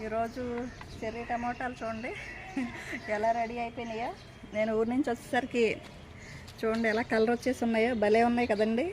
ఈరోజు చెర్రీ టమోటాలు చూడండి ఎలా రెడీ అయిపోయినాయో. నేను ఊరి నుంచి వచ్చేసరికి చూడండి ఎలా కలర్ వచ్చేసి ఉన్నాయో, భలే ఉన్నాయి కదండి.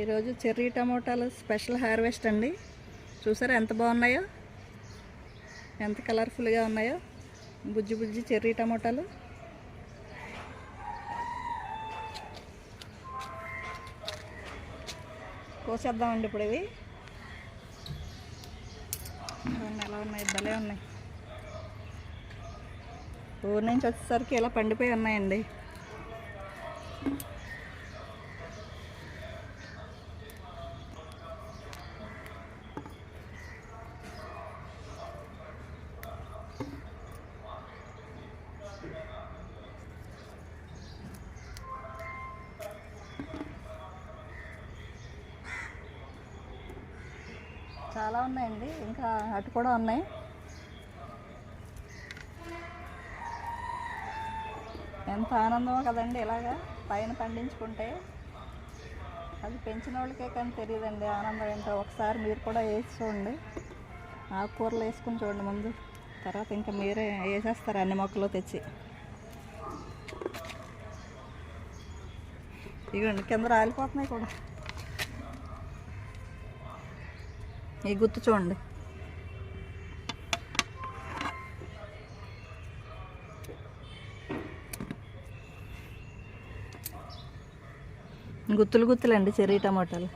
ఈరోజు చెర్రీ టమోటాలు స్పెషల్ హార్వెస్ట్ అండి. చూసారా ఎంత బాగున్నాయో, ఎంత కలర్ఫుల్గా ఉన్నాయో. బుజ్జి బుజ్జి చెర్రీ టమోటాలు. కోసేద్దామండి ఇప్పుడు ఇవి. ఎలా ఉన్నాయి, భలే ఉన్నాయి. ఊరి నుంచి వచ్చేసరికి ఇలా పండిపోయి ఉన్నాయండి. చాలా ఉన్నాయండి, ఇంకా అటు కూడా ఉన్నాయి. ఎంత ఆనందమో కదండి ఇలాగా పైన పండించుకుంటే. అది పెంచిన వాళ్ళకే కానీ తెలియదండి ఆనందం ఏంటో. ఒకసారి మీరు కూడా వేసి చూడండి, ఆకుకూరలు వేసుకుని చూడండి ముందు, తర్వాత ఇంకా మీరే వేసేస్తారు అన్ని మొక్కలు తెచ్చి. ఇవ్వండి కింద రాలిపోతున్నాయి కూడా. ఈ గుత్తు చూడండి, గుత్తులు గుత్తులండి చెర్రీ టమాటాలు.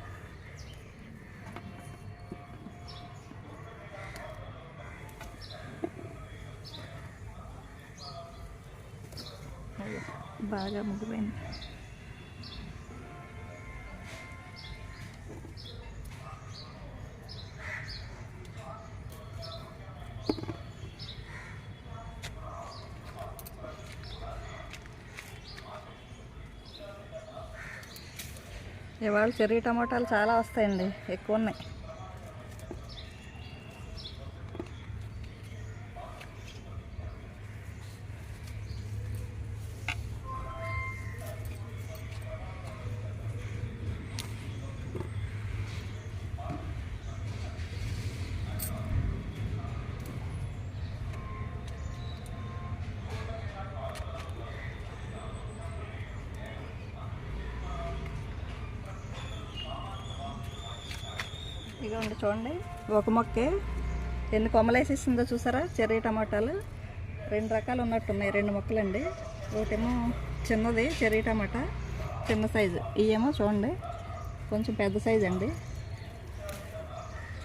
బాగా ముగ్గిపోయింది. ఇవాళ చెర్రీ టమాటాలు చాలా వస్తాయండి, ఎక్కువ ఉన్నాయి. ఇదిగోండి చూడండి, ఒక మొక్కే ఎన్ని కొమ్మలేసిస్తుందో చూసారా. చెర్రీ టమాటాలు 2 రకాలు ఉన్నట్టున్నాయి, 2 మొక్కలండి. ఒకటేమో చిన్నది చెర్రీ టమాటా, చిన్న సైజు. ఇవేమో చూడండి కొంచెం పెద్ద సైజు అండి.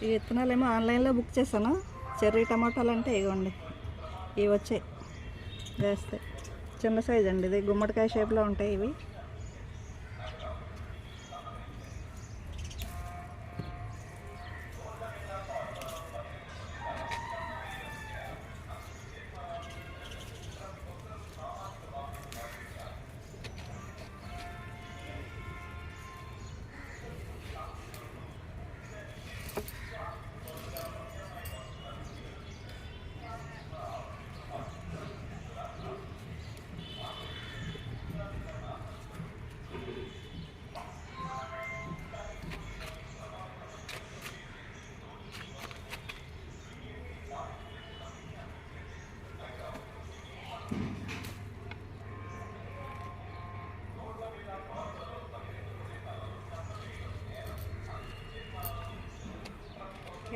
ఈ విత్తనాలేమో ఆన్లైన్లో బుక్ చేశాను. చెర్రీ టమాటాలు అంటే ఇవ్వండి ఇవి వచ్చాయి వేస్తే. చిన్న సైజు అండి, ఇది గుమ్మడికాయ షేప్లో ఉంటాయి ఇవి.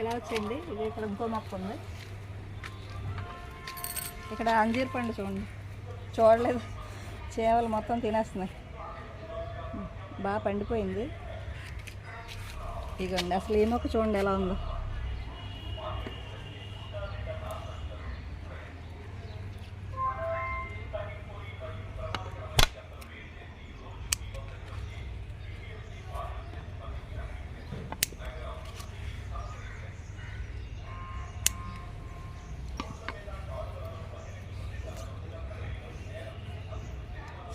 ఇలా వచ్చేయండి. ఇది ఇక్కడ ఇంకో మొక్క ఉంది. ఇక్కడ అంజీర్ పండు చూడండి, చూడలేదు, చేవలు మొత్తం తినేస్తున్నాయి. బాగా పండిపోయింది. ఇదిగోండి అసలు ఈ మొక్క చూడండి ఎలా ఉందో.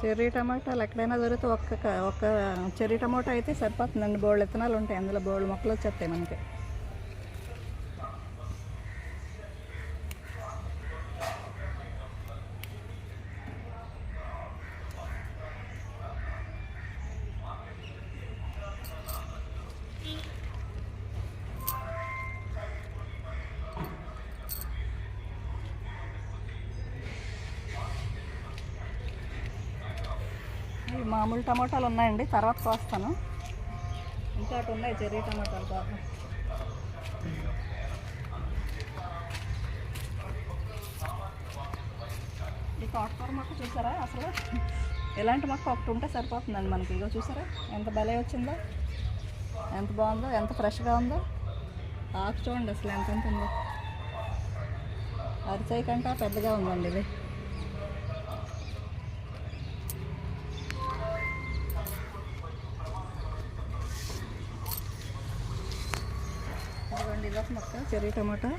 చెర్రీ టమాటాలు ఎక్కడైనా దొరికితే ఒక్క చెర్రీ టమాటా అయితే సరిపోతుందండి. బోళ్ళు విత్తనాలు ఉంటాయి అందులో, బోళ్ళు మొక్కలు వచ్చేస్తాయి మనకి. మామూలు టమాటాలు ఉన్నాయండి, తర్వాత కోస్తాను. ఇంకా అటు ఉన్నాయి చెర్రీ టమాటాలు బాగా. ఈ తోటకూర మొక్క చూసారా, అసలు ఎలాంటి మొక్క ఒకటి ఉంటే సరిపోతుందండి మనకి. ఇగో చూసారా ఎంత భలే వచ్చిందో, ఎంత బాగుందో, ఎంత ఫ్రెష్గా ఉందో. ఆకు చూడండి అసలు ఎంత ఉందో, అరిచాయి కంటే పెద్దగా ఉందండి ఇది. ఇదిగోండి ఇదొక మొక్క చెర్రీ టమాటా.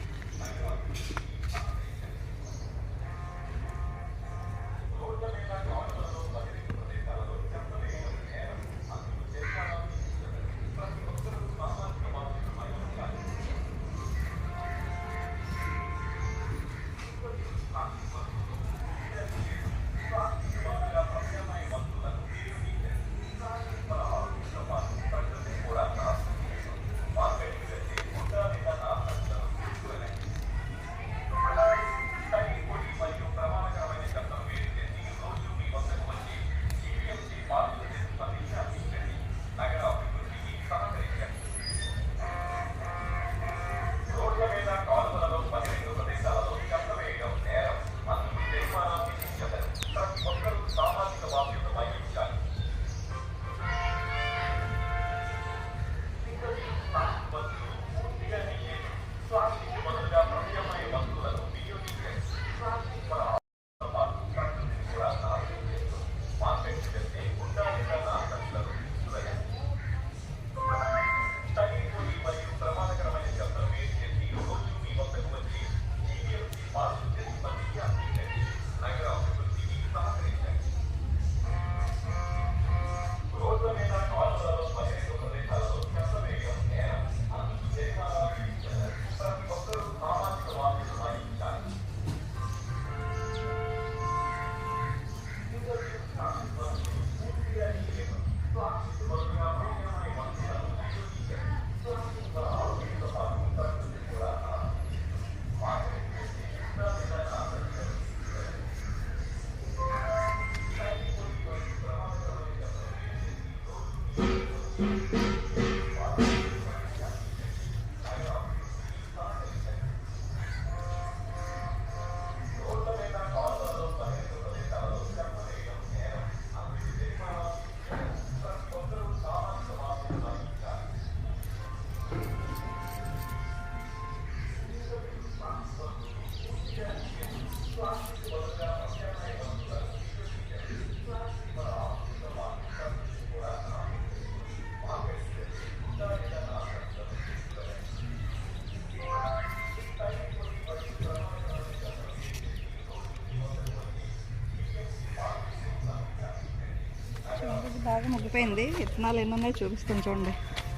బాగా ముగ్గిపోయింది. విత్తనాలు ఎన్ని ఉన్నాయో చూపిస్తాను చూడండి.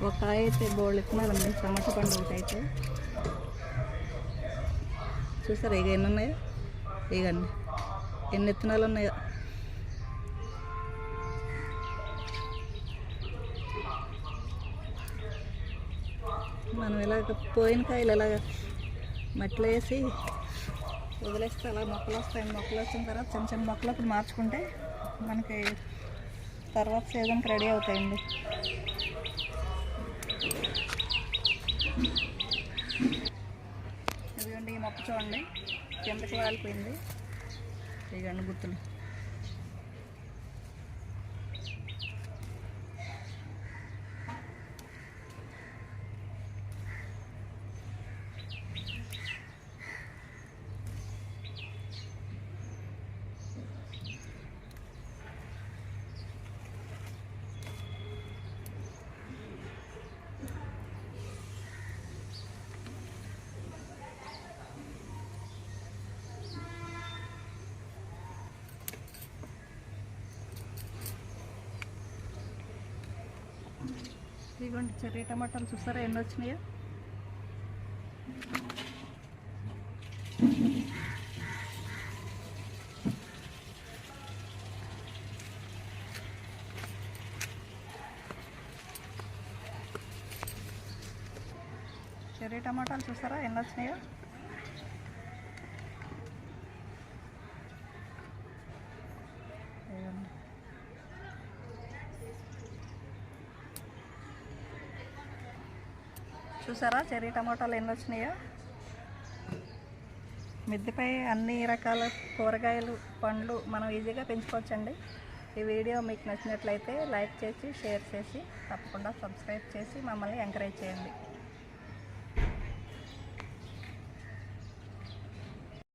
ఒక కాయ అయితే బోళ్ళు విత్తనాలు ఉంది, టమాటా పండు ఒకటి అయితే. చూసారా ఇక ఎన్ని ఉన్నాయో, ఇగండి ఎన్ని విత్తనాలు ఉన్నాయో. మనం ఇలాగ పోయిన కాయలు ఇలాగ మట్టిలో వేసి వదిలేస్తే అలా మొక్కలు వస్తాయి. మొక్కలు వచ్చిన తర్వాత చిన్న చిన్న మొక్కలు అప్పుడు మార్చుకుంటే మనకి తర్వాత సీజన్కి రెడీ అవుతాయండి. ఇదిగోండి ఈ మొక్క చూడండి కిందకి వాలిపోయింది. ఇదిగోండి గుర్తులు. ఇదిగోండి చెర్రీ టమాటాలు చూస్తారా ఎన్ని వచ్చినాయో. చెర్రీ టమాటాలు చూస్తారా ఎన్ని వచ్చినాయో. చూసారా చెర్రీ టమాటాలు ఎన్ని వచ్చినాయో. మిద్దెపై అన్ని రకాల కూరగాయలు, పండ్లు మనం ఈజీగా పెంచుకోవచ్చండి. ఈ వీడియో మీకు నచ్చినట్లయితే లైక్ చేసి, షేర్ చేసి, తప్పకుండా సబ్స్క్రైబ్ చేసి మమ్మల్ని ఎంకరేజ్ చేయండి.